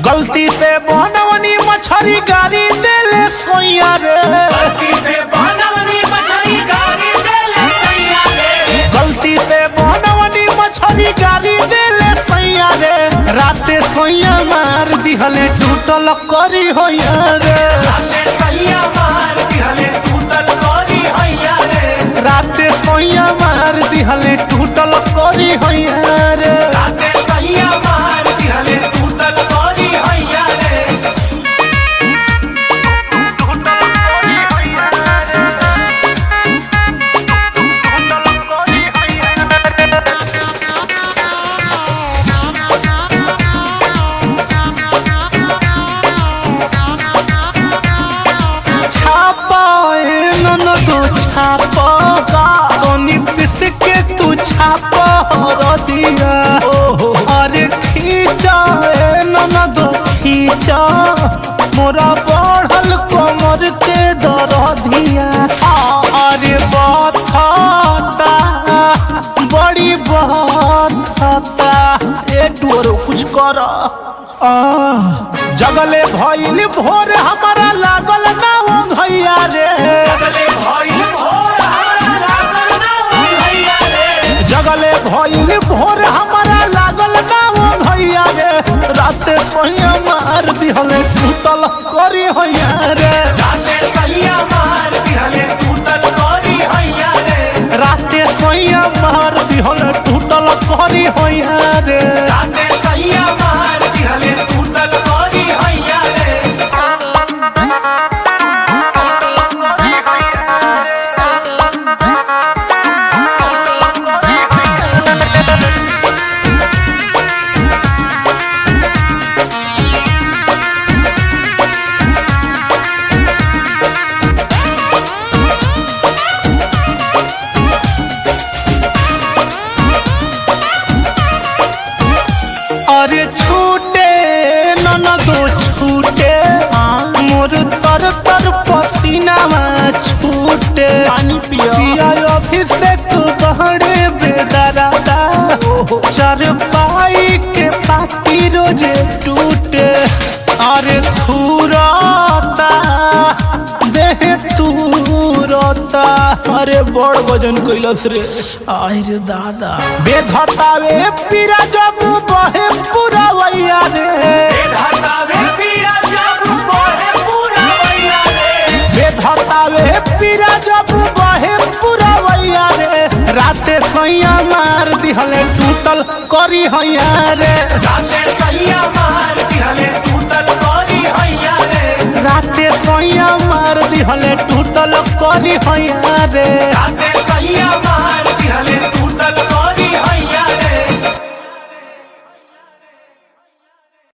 गलती से बनवनी मछरी गारी देले सोइया रे। गलती से बनवनी मछरी गारी देले सैया रे। गलती से बनवनी मछरी गारी देले सैया रे। राते सोइया मार दिहले टूटल करी होइया रे। राते सैया मार दिहले टूटल करी होइया रे। राते सोइया मार दिहले टूटल करी होइया रे। राते सैया मार दिहले टूटल करी होइया रे। तोनी पिस के तू छापा दिया। अरे खींचा ननदो खींचा मोरा बढ़ल कमर के दरदिया। अरे बथता बड़ी बथता ए टोरो कुछ कर। जगले भइल भोर हमारा लागल ना वो भैया रे। जगले भइल भोर हमारा लागल ना वो भैया रे। जगले भइल भोर हमारा लागल ना वो भैया रे। राते सैया मार दिहले टूटल करी होइया रे। राते सैया मार दिहले टूटल करी होइया रे। राते सैया मार दिहले टूटल करी होइया रे। राते सैया मार दिहले टूटल करी होइया रे। अरे छूटे ननदो छूटे मोर तर तर पसीना छूटे। पानी पिया अभिषेक बहरे बेदरादा। चार पाई के पाती रोजे टूटे। अरे थूरता देह तूरता। अरे बड़ वजन कैलस रे। आई रे दादा बेधतावे पीरा जब बहे पूरा वैया रे। बेधतावे पीरा जब बहे पूरा वैया रे। बेधतावे पीरा जब बहे पूरा वैया रे। राते सैया मार दिहले टूटल करी होइया रे। राते सैया मार दिहले टूटल करी होइया रे। राते सैया मार दिहले टूटल करी होइया रे। राते